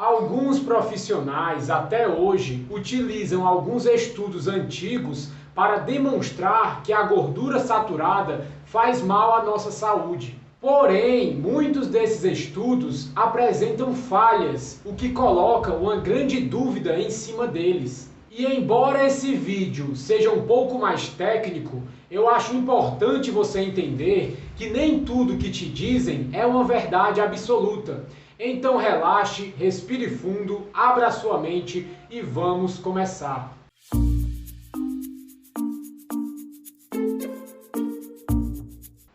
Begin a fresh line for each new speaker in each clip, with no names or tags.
Alguns profissionais até hoje utilizam alguns estudos antigos para demonstrar que a gordura saturada faz mal à nossa saúde. Porém, muitos desses estudos apresentam falhas, o que coloca uma grande dúvida em cima deles. E embora esse vídeo seja um pouco mais técnico, eu acho importante você entender que nem tudo que te dizem é uma verdade absoluta. Então relaxe, respire fundo, abra a sua mente e vamos começar.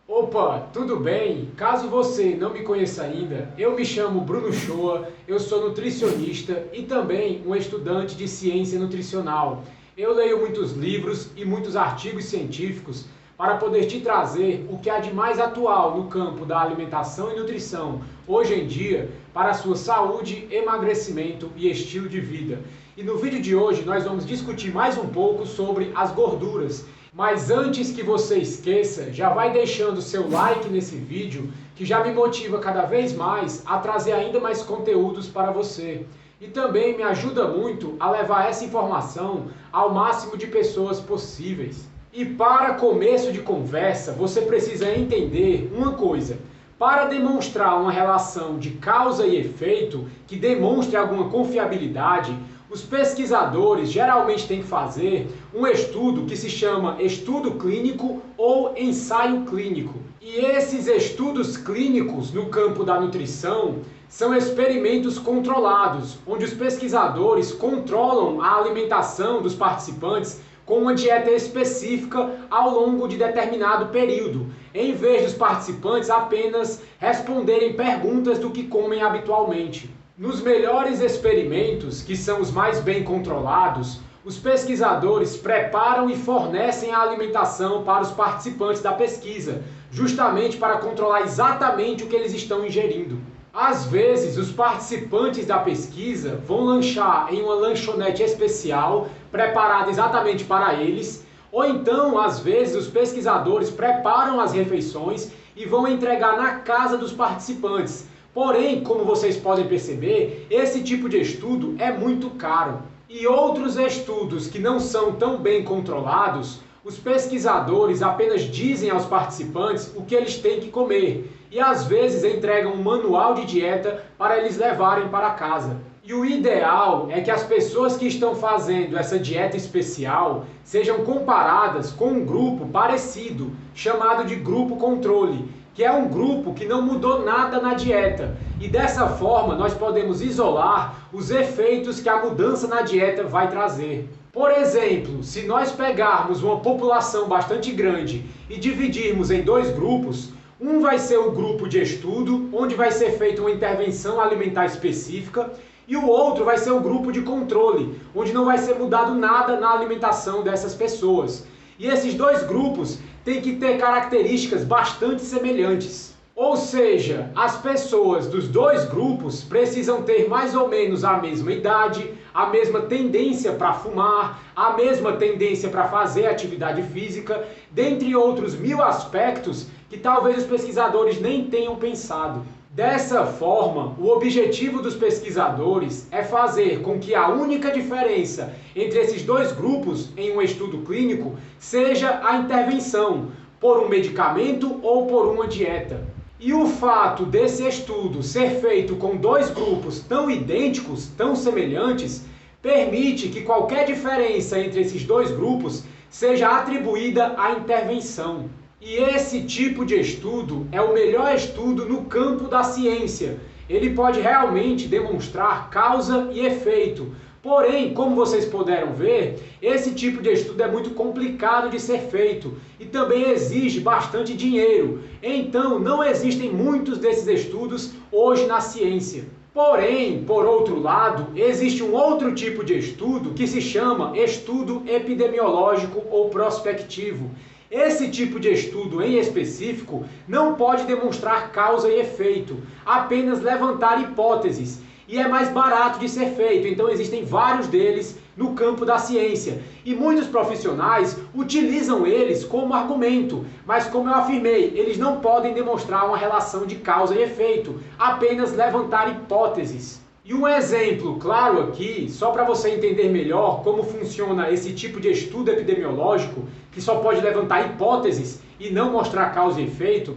Opa, tudo bem? Caso você não me conheça ainda, eu me chamo Bruno Shoa, eu sou nutricionista e também um estudante de ciência nutricional. Eu leio muitos livros e muitos artigos científicos para poder te trazer o que há de mais atual no campo da alimentação e nutrição, hoje em dia, para a sua saúde, emagrecimento e estilo de vida. E no vídeo de hoje nós vamos discutir mais um pouco sobre as gorduras. Mas antes que você esqueça, já vai deixando seu like nesse vídeo, que já me motiva cada vez mais a trazer ainda mais conteúdos para você. E também me ajuda muito a levar essa informação ao máximo de pessoas possíveis. E para começo de conversa, você precisa entender uma coisa. Para demonstrar uma relação de causa e efeito que demonstre alguma confiabilidade, os pesquisadores geralmente têm que fazer um estudo que se chama estudo clínico ou ensaio clínico. E esses estudos clínicos no campo da nutrição são experimentos controlados, onde os pesquisadores controlam a alimentação dos participantes com uma dieta específica ao longo de determinado período, em vez dos participantes apenas responderem perguntas do que comem habitualmente. Nos melhores experimentos, que são os mais bem controlados, os pesquisadores preparam e fornecem a alimentação para os participantes da pesquisa, justamente para controlar exatamente o que eles estão ingerindo. Às vezes, os participantes da pesquisa vão lanchar em uma lanchonete especial, preparada exatamente para eles, ou então, às vezes, os pesquisadores preparam as refeições e vão entregar na casa dos participantes. Porém, como vocês podem perceber, esse tipo de estudo é muito caro. E outros estudos que não são tão bem controlados, os pesquisadores apenas dizem aos participantes o que eles têm que comer e às vezes entregam um manual de dieta para eles levarem para casa. E o ideal é que as pessoas que estão fazendo essa dieta especial sejam comparadas com um grupo parecido, chamado de grupo controle, que é um grupo que não mudou nada na dieta. E dessa forma nós podemos isolar os efeitos que a mudança na dieta vai trazer. Por exemplo, se nós pegarmos uma população bastante grande e dividirmos em dois grupos, um vai ser o grupo de estudo, onde vai ser feita uma intervenção alimentar específica, e o outro vai ser o grupo de controle, onde não vai ser mudado nada na alimentação dessas pessoas. E esses dois grupos têm que ter características bastante semelhantes. Ou seja, as pessoas dos dois grupos precisam ter mais ou menos a mesma idade, a mesma tendência para fumar, a mesma tendência para fazer atividade física, dentre outros 1000 aspectos que talvez os pesquisadores nem tenham pensado. Dessa forma, o objetivo dos pesquisadores é fazer com que a única diferença entre esses dois grupos em um estudo clínico seja a intervenção por um medicamento ou por uma dieta. E o fato desse estudo ser feito com dois grupos tão idênticos, tão semelhantes, permite que qualquer diferença entre esses dois grupos seja atribuída à intervenção. E esse tipo de estudo é o melhor estudo no campo da ciência. Ele pode realmente demonstrar causa e efeito. Porém, como vocês puderam ver, esse tipo de estudo é muito complicado de ser feito e também exige bastante dinheiro. Então, não existem muitos desses estudos hoje na ciência. Porém, por outro lado, existe um outro tipo de estudo que se chama estudo epidemiológico ou prospectivo. Esse tipo de estudo em específico não pode demonstrar causa e efeito, apenas levantar hipóteses. E é mais barato de ser feito, então existem vários deles no campo da ciência. E muitos profissionais utilizam eles como argumento, mas como eu afirmei, eles não podem demonstrar uma relação de causa e efeito, apenas levantar hipóteses. E um exemplo claro aqui, só para você entender melhor como funciona esse tipo de estudo epidemiológico, que só pode levantar hipóteses e não mostrar causa e efeito,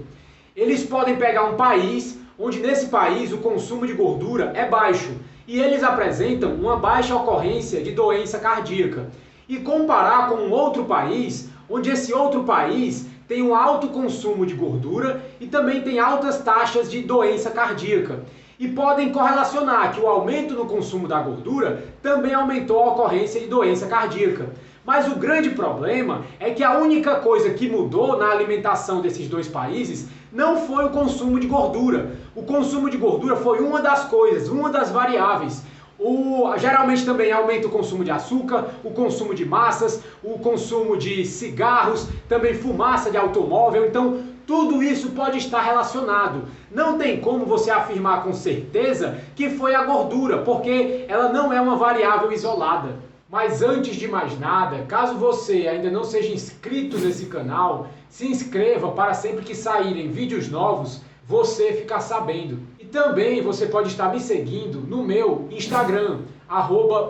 eles podem pegar um país onde nesse país o consumo de gordura é baixo e eles apresentam uma baixa ocorrência de doença cardíaca e comparar com um outro país onde esse outro país tem um alto consumo de gordura e também tem altas taxas de doença cardíaca. E podem correlacionar que o aumento no consumo da gordura também aumentou a ocorrência de doença cardíaca. Mas o grande problema é que a única coisa que mudou na alimentação desses dois países não foi o consumo de gordura. O consumo de gordura foi uma das coisas, uma das variáveis. Geralmente também aumenta o consumo de açúcar, o consumo de massas, o consumo de cigarros, também fumaça de automóvel. Então, tudo isso pode estar relacionado. Não tem como você afirmar com certeza que foi a gordura, porque ela não é uma variável isolada. Mas antes de mais nada, caso você ainda não seja inscrito nesse canal, se inscreva para sempre que saírem vídeos novos, você ficar sabendo. E também você pode estar me seguindo no meu Instagram,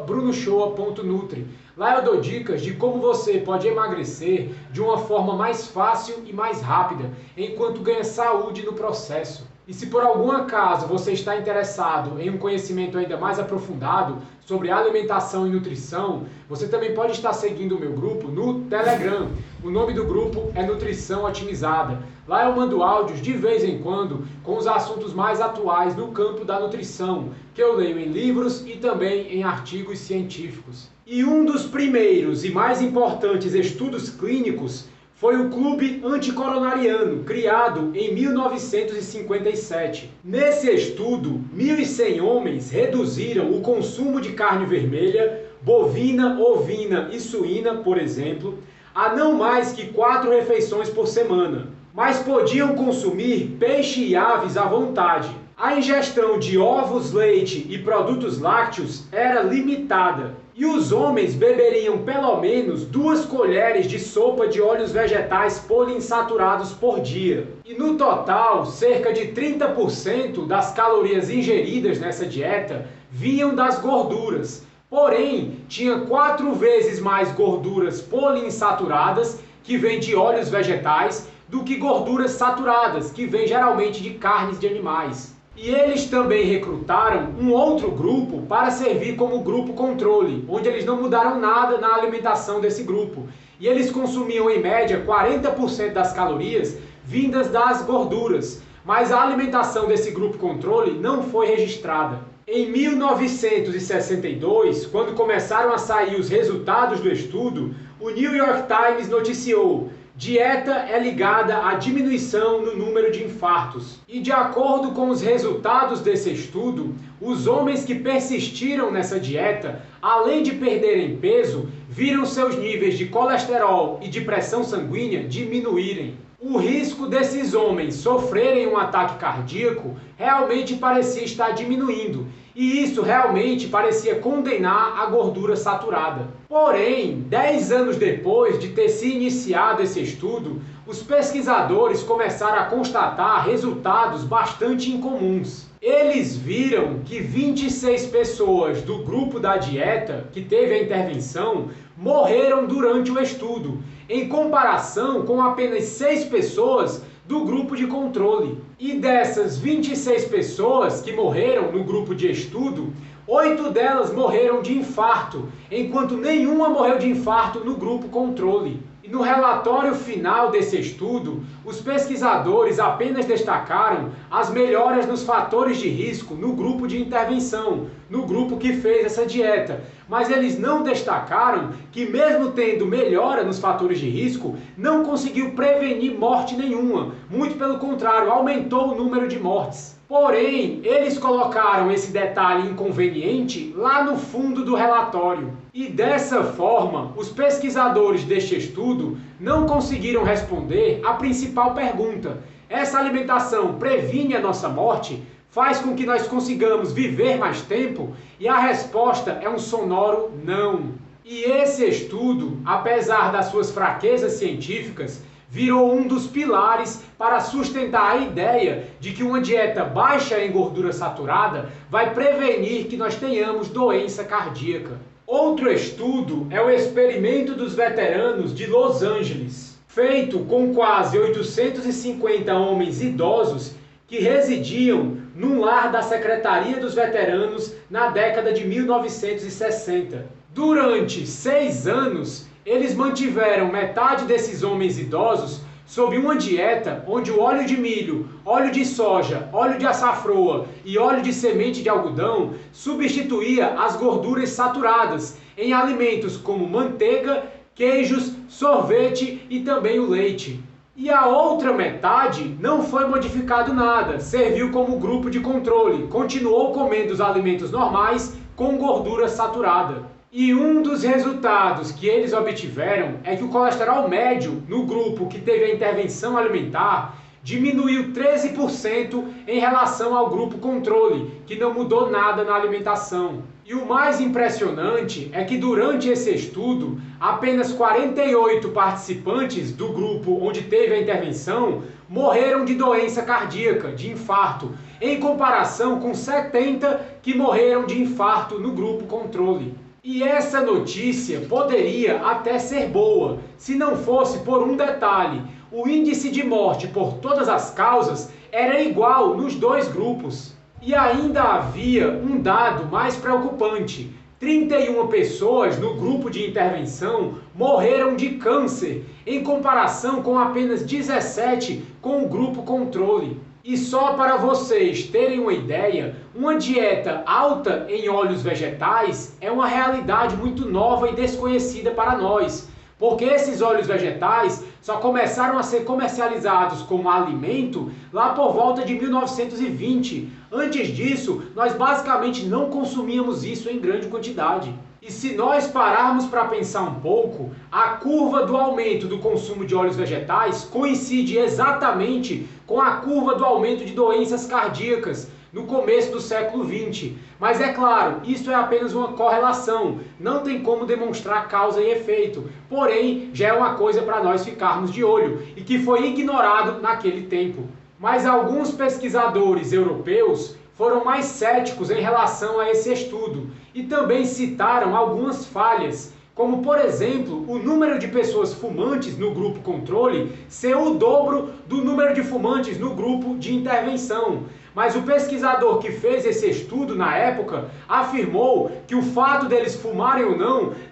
@brunoshoa.nutri. Lá eu dou dicas de como você pode emagrecer de uma forma mais fácil e mais rápida, enquanto ganha saúde no processo. E se por algum acaso você está interessado em um conhecimento ainda mais aprofundado sobre alimentação e nutrição, você também pode estar seguindo o meu grupo no Telegram. O nome do grupo é Nutrição Otimizada. Lá eu mando áudios de vez em quando com os assuntos mais atuais no campo da nutrição, que eu leio em livros e também em artigos científicos. E um dos primeiros e mais importantes estudos clínicos foi o Clube Anticoronariano, criado em 1957. Nesse estudo, 1.100 homens reduziram o consumo de carne vermelha, bovina, ovina e suína, por exemplo, a não mais que 4 refeições por semana, mas podiam consumir peixe e aves à vontade. A ingestão de ovos, leite e produtos lácteos era limitada. E os homens beberiam pelo menos 2 colheres de sopa de óleos vegetais poliinsaturados por dia. E no total, cerca de 30% das calorias ingeridas nessa dieta vinham das gorduras. Porém, tinha 4 vezes mais gorduras poliinsaturadas, que vêm de óleos vegetais, do que gorduras saturadas, que vêm geralmente de carnes de animais. E eles também recrutaram um outro grupo para servir como grupo controle, onde eles não mudaram nada na alimentação desse grupo. E eles consumiam em média 40% das calorias vindas das gorduras, mas a alimentação desse grupo controle não foi registrada. Em 1962, quando começaram a sair os resultados do estudo, o New York Times noticiou: dieta é ligada à diminuição no número de infartos. E de acordo com os resultados desse estudo, os homens que persistiram nessa dieta, além de perderem peso, viram seus níveis de colesterol e de pressão sanguínea diminuírem. O risco desses homens sofrerem um ataque cardíaco realmente parecia estar diminuindo, e isso realmente parecia condenar a gordura saturada. Porém, 10 anos depois de ter se iniciado esse estudo, os pesquisadores começaram a constatar resultados bastante incomuns. Eles viram que 26 pessoas do grupo da dieta que teve a intervenção morreram durante o estudo, em comparação com apenas 6 pessoas do grupo de controle. E dessas 26 pessoas que morreram no grupo de estudo, 8 delas morreram de infarto, enquanto nenhuma morreu de infarto no grupo controle. E no relatório final desse estudo, os pesquisadores apenas destacaram as melhoras nos fatores de risco no grupo de intervenção, no grupo que fez essa dieta. Mas eles não destacaram que, mesmo tendo melhora nos fatores de risco, não conseguiu prevenir morte nenhuma. Muito pelo contrário, aumentou o número de mortes. Porém, eles colocaram esse detalhe inconveniente lá no fundo do relatório. E dessa forma, os pesquisadores deste estudo não conseguiram responder a principal pergunta: essa alimentação previne a nossa morte? Faz com que nós consigamos viver mais tempo? E a resposta é um sonoro não. E esse estudo, apesar das suas fraquezas científicas, virou um dos pilares para sustentar a ideia de que uma dieta baixa em gordura saturada vai prevenir que nós tenhamos doença cardíaca. Outro estudo é o experimento dos veteranos de Los Angeles, feito com quase 850 homens idosos que residiam num lar da Secretaria dos Veteranos na década de 1960. Durante 6 anos, eles mantiveram metade desses homens idosos sob uma dieta onde o óleo de milho, óleo de soja, óleo de açafroa e óleo de semente de algodão substituía as gorduras saturadas em alimentos como manteiga, queijos, sorvete e também o leite. E a outra metade não foi modificado nada, serviu como grupo de controle, continuou comendo os alimentos normais com gordura saturada. E um dos resultados que eles obtiveram é que o colesterol médio no grupo que teve a intervenção alimentar diminuiu 13% em relação ao grupo controle, que não mudou nada na alimentação. E o mais impressionante é que durante esse estudo, apenas 48 participantes do grupo onde teve a intervenção morreram de doença cardíaca, de infarto, em comparação com 70 que morreram de infarto no grupo controle. E essa notícia poderia até ser boa, se não fosse por um detalhe: o índice de morte por todas as causas era igual nos dois grupos. E ainda havia um dado mais preocupante: 31 pessoas no grupo de intervenção morreram de câncer, em comparação com apenas 17 com o grupo controle. E só para vocês terem uma ideia, uma dieta alta em óleos vegetais é uma realidade muito nova e desconhecida para nós, porque esses óleos vegetais só começaram a ser comercializados como alimento lá por volta de 1920. Antes disso, nós basicamente não consumíamos isso em grande quantidade. E se nós pararmos para pensar um pouco, a curva do aumento do consumo de óleos vegetais coincide exatamente com a curva do aumento de doenças cardíacas no começo do século XX. Mas é claro, isso é apenas uma correlação, não tem como demonstrar causa e efeito, porém já é uma coisa para nós ficarmos de olho e que foi ignorado naquele tempo. Mas alguns pesquisadores europeus foram mais céticos em relação a esse estudo e também citaram algumas falhas, como por exemplo o número de pessoas fumantes no grupo controle ser o dobro do número de fumantes no grupo de intervenção. Mas o pesquisador que fez esse estudo na época afirmou que o fato deles fumarem ou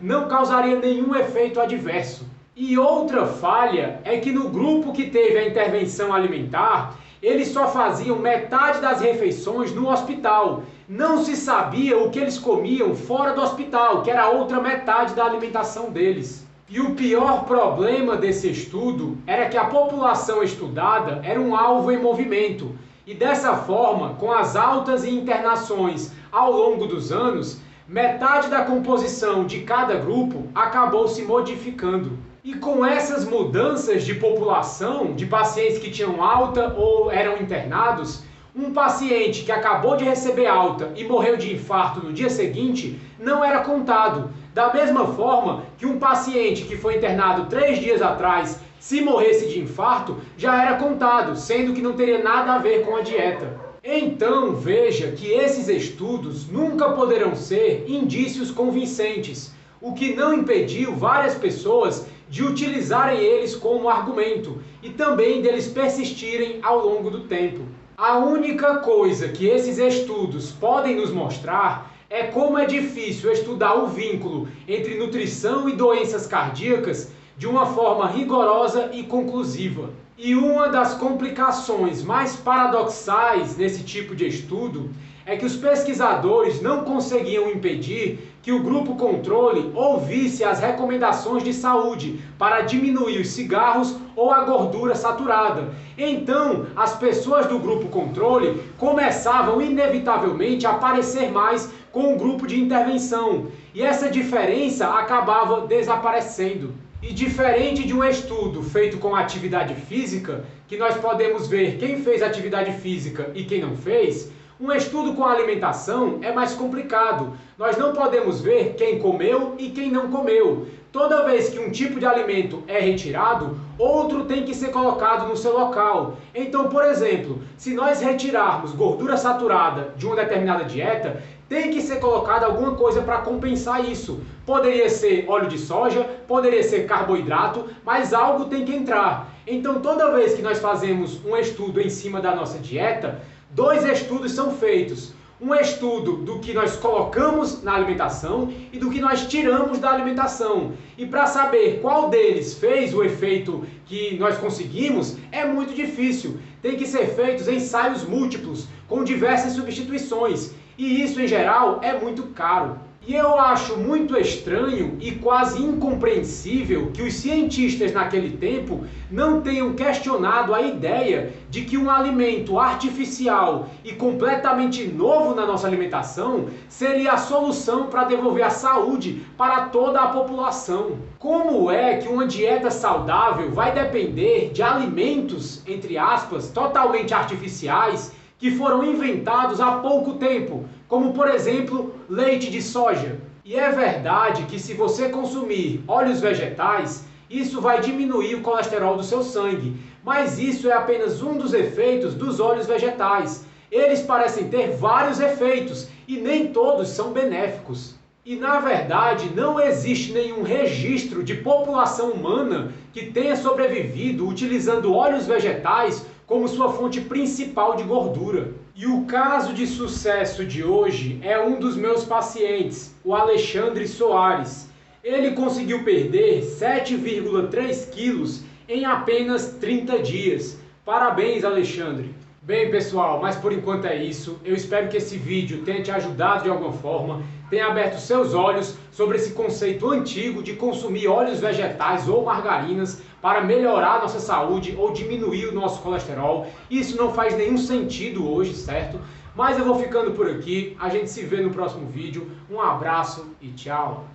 não causaria nenhum efeito adverso. E outra falha é que no grupo que teve a intervenção alimentar, eles só faziam metade das refeições no hospital. Não se sabia o que eles comiam fora do hospital, que era a outra metade da alimentação deles. E o pior problema desse estudo era que a população estudada era um alvo em movimento. E dessa forma, com as altas e internações ao longo dos anos, metade da composição de cada grupo acabou se modificando. E com essas mudanças de população, de pacientes que tinham alta ou eram internados, um paciente que acabou de receber alta e morreu de infarto no dia seguinte não era contado. Da mesma forma que um paciente que foi internado 3 dias atrás, se morresse de infarto, já era contado, sendo que não teria nada a ver com a dieta. Então veja que esses estudos nunca poderão ser indícios convincentes, o que não impediu várias pessoas de utilizarem eles como argumento e também deles persistirem ao longo do tempo. A única coisa que esses estudos podem nos mostrar é como é difícil estudar o vínculo entre nutrição e doenças cardíacas de uma forma rigorosa e conclusiva. E uma das complicações mais paradoxais nesse tipo de estudo é que os pesquisadores não conseguiam impedir que o grupo controle ouvisse as recomendações de saúde para diminuir os cigarros ou a gordura saturada. Então, as pessoas do grupo controle começavam inevitavelmente a parecer mais com o grupo de intervenção, e essa diferença acabava desaparecendo. E diferente de um estudo feito com atividade física, que nós podemos ver quem fez atividade física e quem não fez, Um estudo com a alimentação é mais complicado. Nós não podemos ver quem comeu e quem não comeu. Toda vez que um tipo de alimento é retirado, outro tem que ser colocado no seu local. Então, por exemplo, se nós retirarmos gordura saturada de uma determinada dieta, tem que ser colocada alguma coisa para compensar isso. Poderia ser óleo de soja, poderia ser carboidrato, mas algo tem que entrar. Então, toda vez que nós fazemos um estudo em cima da nossa dieta, 2 estudos são feitos. Um estudo do que nós colocamos na alimentação e do que nós tiramos da alimentação. E para saber qual deles fez o efeito que nós conseguimos, é muito difícil. Tem que ser feitos ensaios múltiplos, com diversas substituições. E isso, em geral, é muito caro. E eu acho muito estranho e quase incompreensível que os cientistas naquele tempo não tenham questionado a ideia de que um alimento artificial e completamente novo na nossa alimentação seria a solução para devolver a saúde para toda a população. Como é que uma dieta saudável vai depender de alimentos, entre aspas, totalmente artificiais que foram inventados há pouco tempo, como por exemplo, leite de soja? E é verdade que se você consumir óleos vegetais, isso vai diminuir o colesterol do seu sangue, mas isso é apenas um dos efeitos dos óleos vegetais. Eles parecem ter vários efeitos e nem todos são benéficos. E na verdade não existe nenhum registro de população humana que tenha sobrevivido utilizando óleos vegetais como sua fonte principal de gordura. E o caso de sucesso de hoje é um dos meus pacientes, o Alexandre Soares. Ele conseguiu perder 7,3 quilos em apenas 30 dias. Parabéns, Alexandre! Bem, pessoal, mas por enquanto é isso. Eu espero que esse vídeo tenha te ajudado de alguma forma, tenha aberto seus olhos sobre esse conceito antigo de consumir óleos vegetais ou margarinas para melhorar a nossa saúde ou diminuir o nosso colesterol. Isso não faz nenhum sentido hoje, certo? Mas eu vou ficando por aqui. A gente se vê no próximo vídeo. Um abraço e tchau!